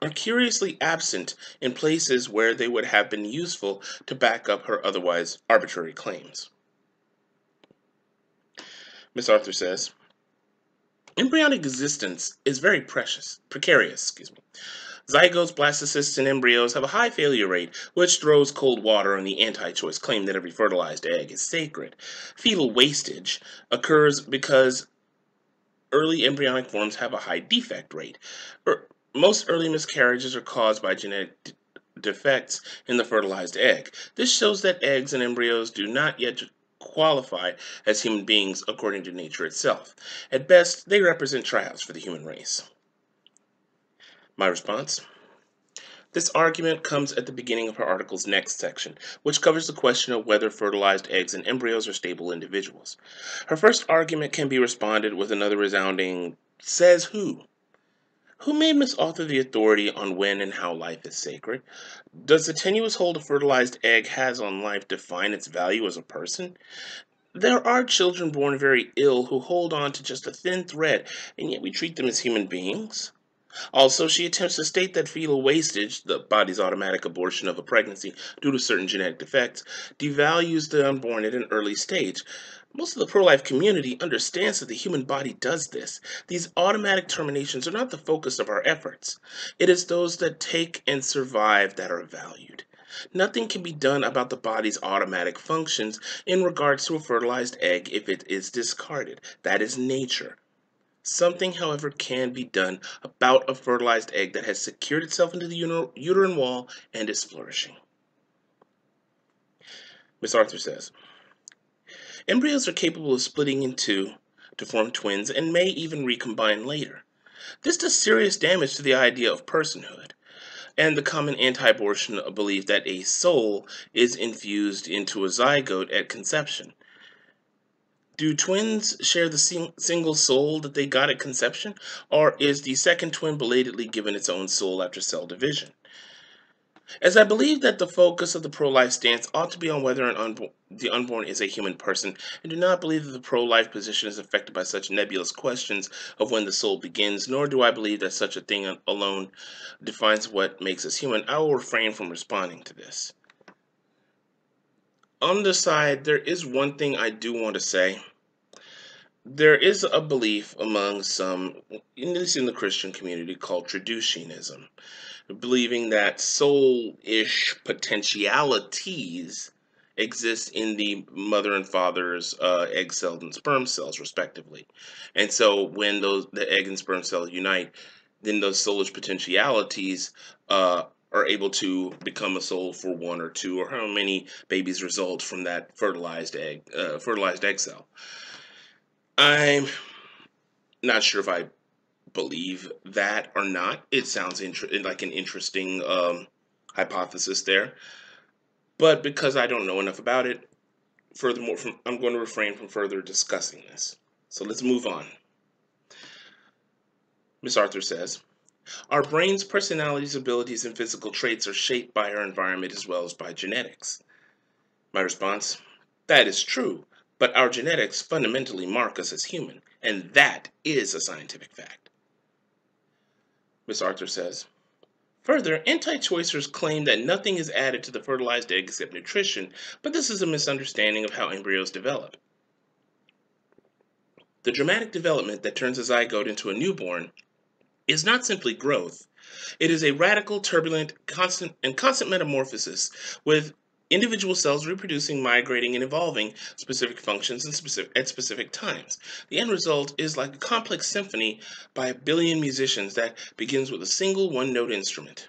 are curiously absent in places where they would have been useful to back up her otherwise arbitrary claims. Miss Arthur says, embryonic existence is very precarious, Zygotes, blastocysts, and embryos have a high failure rate, which throws cold water on the anti-choice claim that every fertilized egg is sacred. Fetal wastage occurs because early embryonic forms have a high defect rate. Most early miscarriages are caused by genetic defects in the fertilized egg. This shows that eggs and embryos do not yet qualify as human beings according to nature itself. At best, they represent tryouts for the human race. My response? This argument comes at the beginning of her article's next section, which covers the question of whether fertilized eggs and embryos are stable individuals. Her first argument can be responded with another resounding, "Says who?" Who made Miss Author the authority on when and how life is sacred? Does the tenuous hold a fertilized egg has on life define its value as a person? There are children born very ill who hold on to just a thin thread, and yet we treat them as human beings. Also, she attempts to state that fetal wastage, the body's automatic abortion of a pregnancy due to certain genetic defects, devalues the unborn at an early stage. Most of the pro-life community understands that the human body does this. These automatic terminations are not the focus of our efforts. It is those that take and survive that are valued. Nothing can be done about the body's automatic functions in regards to a fertilized egg if it is discarded. That is nature. Something, however, can be done about a fertilized egg that has secured itself into the uterine wall and is flourishing. Miss Arthur says, embryos are capable of splitting in two to form twins and may even recombine later. This does serious damage to the idea of personhood and the common anti-abortion belief that a soul is infused into a zygote at conception. Do twins share the single soul that they got at conception, or is the second twin belatedly given its own soul after cell division? As I believe that the focus of the pro-life stance ought to be on whether the unborn is a human person, I do not believe that the pro-life position is affected by such nebulous questions of when the soul begins, nor do I believe that such a thing alone defines what makes us human. I will refrain from responding to this. On the side, there is one thing I do want to say. There is a belief among some, at least in the Christian community, called traducianism, believing that soul-ish potentialities exist in the mother and father's egg cells and sperm cells, respectively. And so when the egg and sperm cells unite, then those soulish potentialities are able to become a soul for one or two or how many babies result from that fertilized egg cell. I'm not sure if I believe that or not. It sounds like an interesting hypothesis there. But because I don't know enough about it, I'm going to refrain from further discussing this. So let's move on. Miss Arthur says, our brain's personalities, abilities, and physical traits are shaped by our environment as well as by genetics. My response, that is true, but our genetics fundamentally mark us as human, and that is a scientific fact. Miss Arthur says, further, anti-choicers claim that nothing is added to the fertilized egg except nutrition, but this is a misunderstanding of how embryos develop. The dramatic development that turns a zygote into a newborn is not simply growth. It is a radical, turbulent, constant metamorphosis with individual cells reproducing, migrating, and evolving specific functions at specific times. The end result is like a complex symphony by a billion musicians that begins with a single one-note instrument.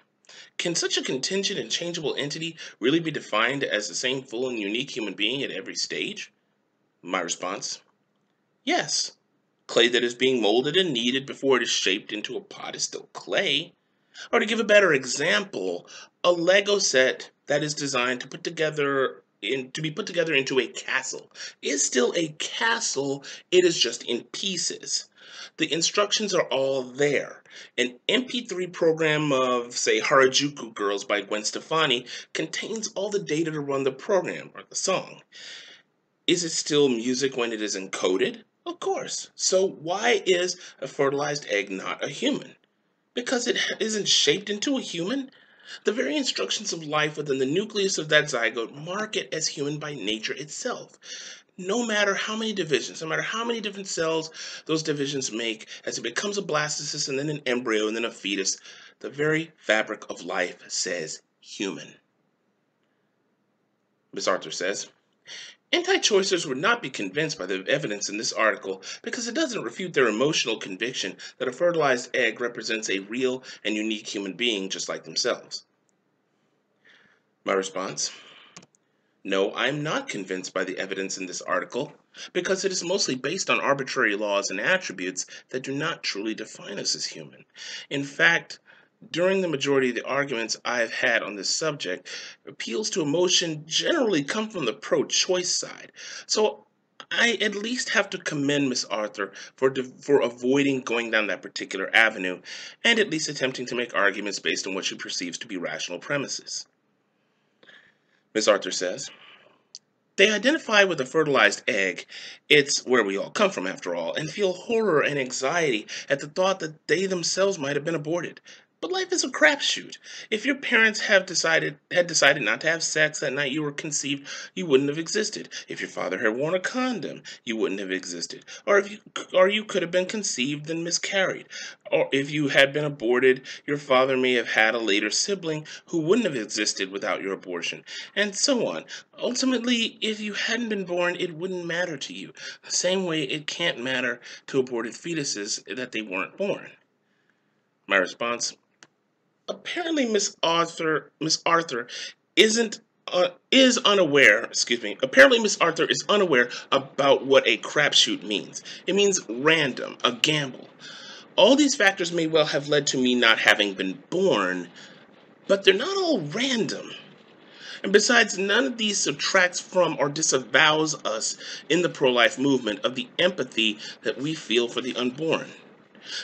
Can such a contingent and changeable entity really be defined as the same full and unique human being at every stage? My response, yes. Clay that is being molded and kneaded before it is shaped into a pot is still clay. Or to give a better example, a Lego set that is designed to be put together into a castle is still a castle, it is just in pieces. The instructions are all there. An MP3 program of, say, Harajuku Girls by Gwen Stefani contains all the data to run the program, or the song. Is it still music when it is encoded? Of course. So why is a fertilized egg not a human? Because it isn't shaped into a human? The very instructions of life within the nucleus of that zygote mark it as human by nature itself. No matter how many divisions, no matter how many different cells those divisions make, as it becomes a blastocyst and then an embryo and then a fetus, The very fabric of life says human. Miss Arthur says, anti-choicers would not be convinced by the evidence in this article because it doesn't refute their emotional conviction that a fertilized egg represents a real and unique human being just like themselves. My response? No, I'm not convinced by the evidence in this article because it is mostly based on arbitrary laws and attributes that do not truly define us as human. In fact, during the majority of the arguments I've had on this subject, appeals to emotion generally come from the pro-choice side. So I at least have to commend Miss Arthur for avoiding going down that particular avenue and at least attempting to make arguments based on what she perceives to be rational premises. Miss Arthur says, they identify with a fertilized egg, it's where we all come from after all, and feel horror and anxiety at the thought that they themselves might have been aborted. But life is a crapshoot. If your parents had decided not to have sex that night you were conceived, you wouldn't have existed. If your father had worn a condom, you wouldn't have existed. Or you could have been conceived and miscarried. Or if you had been aborted, your father may have had a later sibling who wouldn't have existed without your abortion, and so on. Ultimately, if you hadn't been born, it wouldn't matter to you. The same way it can't matter to aborted fetuses that they weren't born. My response? Apparently, Miss Arthur isn't is unaware. Excuse me. Apparently, Miss Arthur is unaware about what a crapshoot means. It means random, a gamble. All these factors may well have led to me not having been born, but they're not all random. And besides, none of these subtracts from or disavows us in the pro-life movement of the empathy that we feel for the unborn.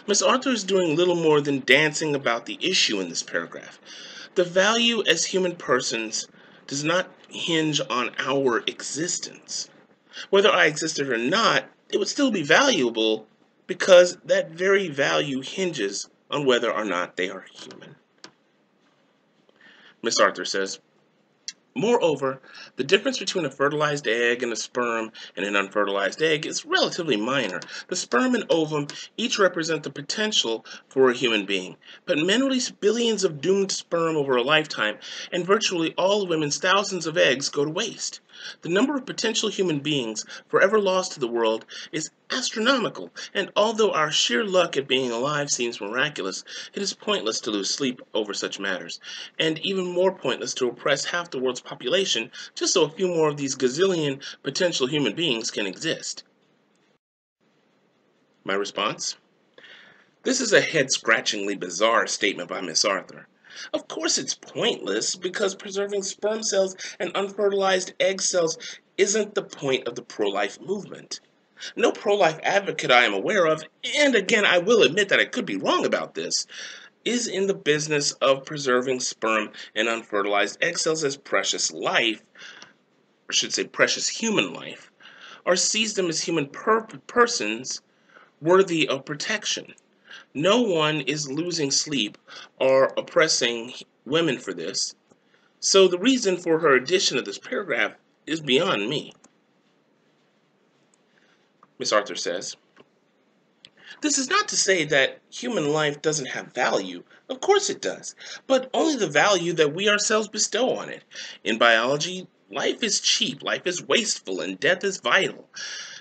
Miss Arthur is doing little more than dancing about the issue in this paragraph. The value as human persons does not hinge on our existence. Whether I existed or not, it would still be valuable because that very value hinges on whether or not they are human. Miss Arthur says, moreover, the difference between a fertilized egg and a sperm and an unfertilized egg is relatively minor. The sperm and ovum each represent the potential for a human being, but men release billions of doomed sperm over a lifetime, and virtually all women's thousands of eggs go to waste. The number of potential human beings forever lost to the world is astronomical, and although our sheer luck at being alive seems miraculous, it is pointless to lose sleep over such matters, and even more pointless to oppress half the world's population just so a few more of these gazillion potential human beings can exist. My response? This is a head-scratchingly bizarre statement by Miss Arthur. Of course it's pointless, because preserving sperm cells and unfertilized egg cells isn't the point of the pro-life movement. No pro-life advocate I am aware of, and again I will admit that I could be wrong about this, is in the business of preserving sperm and unfertilized egg cells as precious life, or should say precious human life, or sees them as human persons worthy of protection. No one is losing sleep or oppressing women for this, so the reason for her addition of this paragraph is beyond me. Miss Arthur says, this is not to say that human life doesn't have value. Of course it does, but only the value that we ourselves bestow on it. In biology, life is cheap, life is wasteful, and death is vital.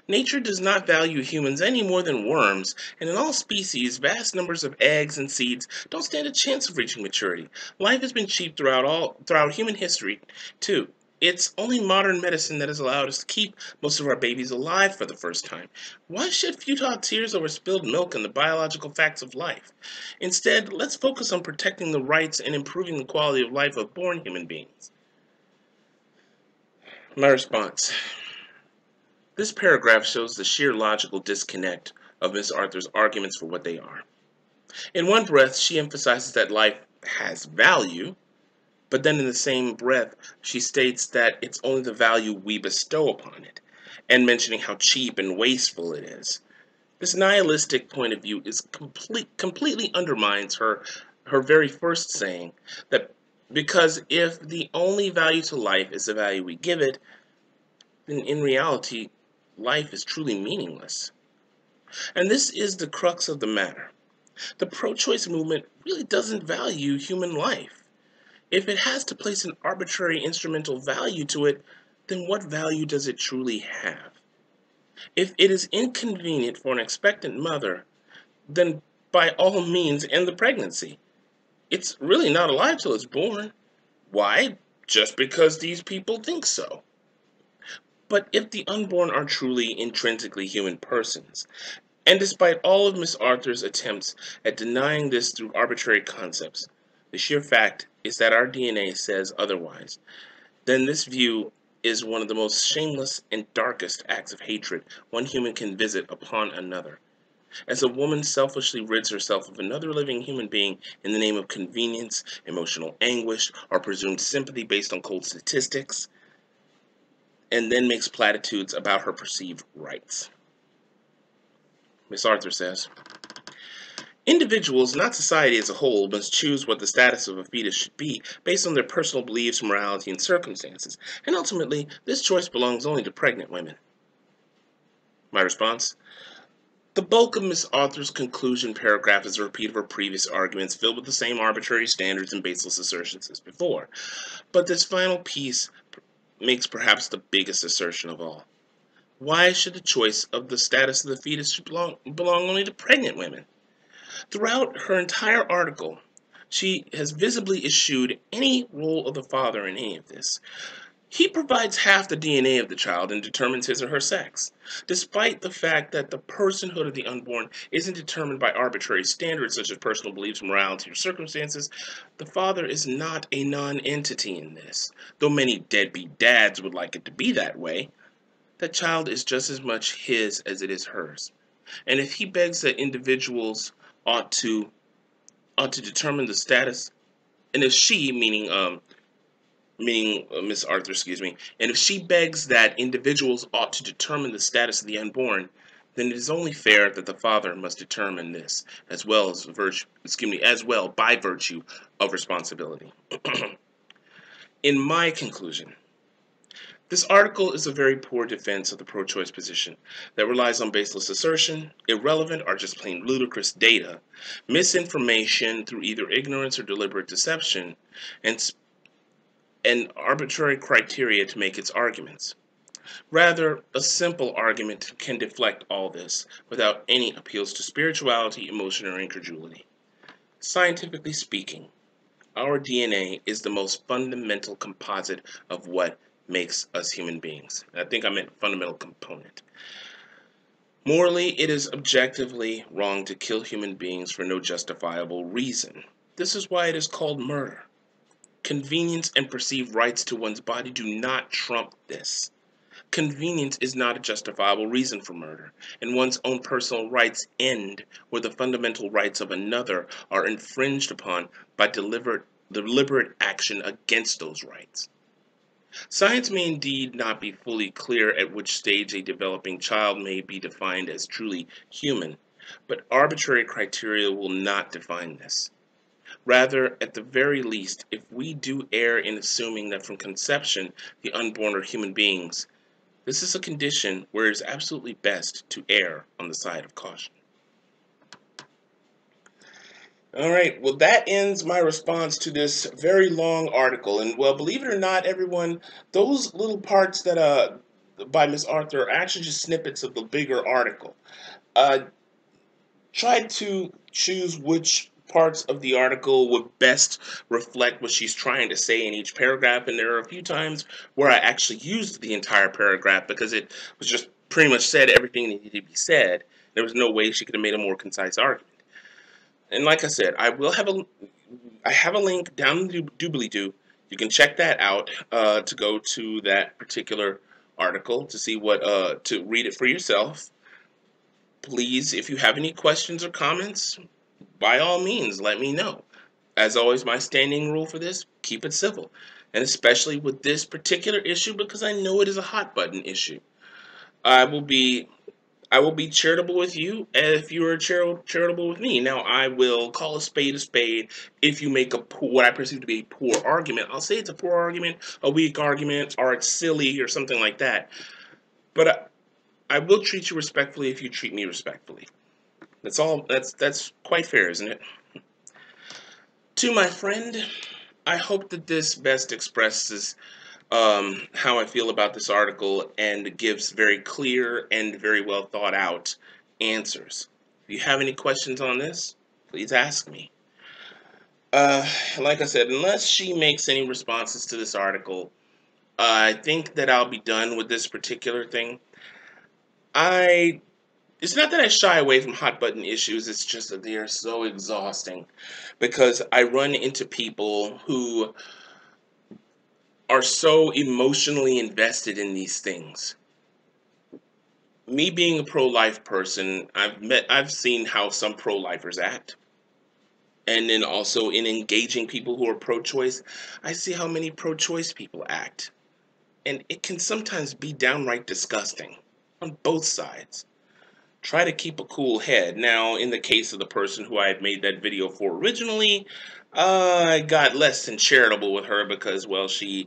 Nature does not value humans any more than worms, and in all species, vast numbers of eggs and seeds don't stand a chance of reaching maturity. Life has been cheap throughout human history, too. It's only modern medicine that has allowed us to keep most of our babies alive for the first time. Why shed futile tears over spilled milk and the biological facts of life? Instead, let's focus on protecting the rights and improving the quality of life of born human beings. My response. This paragraph shows the sheer logical disconnect of Miss Arthur's arguments for what they are. In one breath, she emphasizes that life has value, but then in the same breath, she states that it's only the value we bestow upon it, and mentioning how cheap and wasteful it is. This nihilistic point of view is completely undermines her very first saying that because if the only value to life is the value we give it, then in reality, life is truly meaningless. And this is the crux of the matter. The pro-choice movement really doesn't value human life. If it has to place an arbitrary instrumental value to it, then what value does it truly have? If it is inconvenient for an expectant mother, then by all means end the pregnancy. It's really not alive till it's born. Why? Just because these people think so. But if the unborn are truly intrinsically human persons, and despite all of Miss Arthur's attempts at denying this through arbitrary concepts, the sheer fact is that our DNA says otherwise, then this view is one of the most shameless and darkest acts of hatred one human can visit upon another. As a woman selfishly rids herself of another living human being in the name of convenience, emotional anguish, or presumed sympathy based on cold statistics, and then makes platitudes about her perceived rights. Miss Arthur says, individuals, not society as a whole, must choose what the status of a fetus should be based on their personal beliefs, morality, and circumstances, and ultimately, this choice belongs only to pregnant women. My response? The bulk of Miss Arthur's conclusion paragraph is a repeat of her previous arguments filled with the same arbitrary standards and baseless assertions as before. But this final piece makes perhaps the biggest assertion of all. Why should the choice of the status of the fetus belong only to pregnant women? Throughout her entire article, she has visibly eschewed any role of the father in any of this. He provides half the DNA of the child and determines his or her sex, despite the fact that the personhood of the unborn isn't determined by arbitrary standards such as personal beliefs, morality, or circumstances. The father is not a non-entity in this, though many deadbeat dads would like it to be that way. That child is just as much his as it is hers, and if he begs that individuals ought to determine the status, and if she, meaning Miss Arthur, excuse me, and if she begs that individuals ought to determine the status of the unborn, then it is only fair that the father must determine this, as well by virtue of responsibility. In my conclusion, this article is a very poor defense of the pro-choice position that relies on baseless assertion, irrelevant or just plain ludicrous data, misinformation through either ignorance or deliberate deception, and arbitrary criteria to make its arguments. Rather, a simple argument can deflect all this without any appeals to spirituality, emotion, or incredulity. Scientifically speaking, our DNA is the most fundamental composite of what makes us human beings. I think I meant fundamental component. Morally, it is objectively wrong to kill human beings for no justifiable reason. This is why it is called murder. Convenience and perceived rights to one's body do not trump this. Convenience is not a justifiable reason for murder, and one's own personal rights end where the fundamental rights of another are infringed upon by deliberate action against those rights. Science may indeed not be fully clear at which stage a developing child may be defined as truly human, but arbitrary criteria will not define this. Rather, at the very least, if we do err in assuming that from conception the unborn are human beings, this is a condition where it is absolutely best to err on the side of caution. Alright, well that ends my response to this very long article. And well, believe it or not, everyone, those little parts that by Miss Arthur are actually just snippets of the bigger article. Tried to choose which parts of the article would best reflect what she's trying to say in each paragraph, and there are a few times where I actually used the entire paragraph because it was just pretty much said everything that needed to be said. There was no way she could have made a more concise argument. And like I said, I have a link down in the doobly-doo. You can check that out to go to that particular article to see to read it for yourself. Please, if you have any questions or comments, by all means, let me know. As always, my standing rule for this, keep it civil. And especially with this particular issue, because I know it is a hot button issue. I will be charitable with you if you are charitable with me. Now, I will call a spade if you make what I perceive to be a poor argument. I'll say it's a poor argument, a weak argument, or it's silly, or something like that. But I will treat you respectfully if you treat me respectfully. That's all. That's quite fair, isn't it? To my friend, I hope that this best expresses how I feel about this article and gives very clear and very well thought out answers. If you have any questions on this, please ask me. Uh, like I said, unless she makes any responses to this article, I think that I'll be done with this particular thing. I It's not that I shy away from hot button issues, it's just that they are so exhausting because I run into people who are so emotionally invested in these things. Me being a pro-life person, I've seen how some pro-lifers act. And then also in engaging people who are pro-choice, I see how many pro-choice people act. And it can sometimes be downright disgusting on both sides. Try to keep a cool head. Now, in the case of the person who I had made that video for originally, I got less than charitable with her because, well, she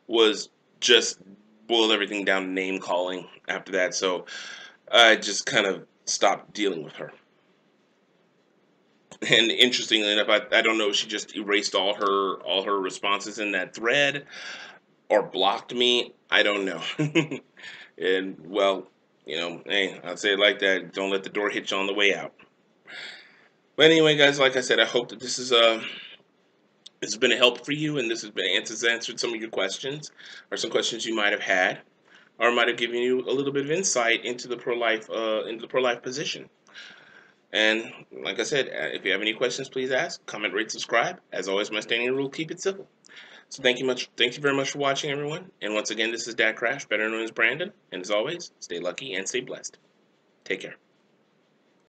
was just boiled everything down to name calling after that. So I just kind of stopped dealing with her. And interestingly enough, I don't know if she just erased all her responses in that thread or blocked me. I don't know. And well, hey, I'll say it like that. Don't let the door hit you on the way out. But anyway, guys, like I said, I hope that this has been a help for you, and this has been answered some of your questions, or some questions you might have had, or might have given you a little bit of insight into the pro-life position. And like I said, if you have any questions, please ask, comment, rate, subscribe. As always, my standing rule: keep it simple. So thank you very much for watching, everyone. And once again, this is DecKrash, better known as Brandon. And as always, stay lucky and stay blessed. Take care.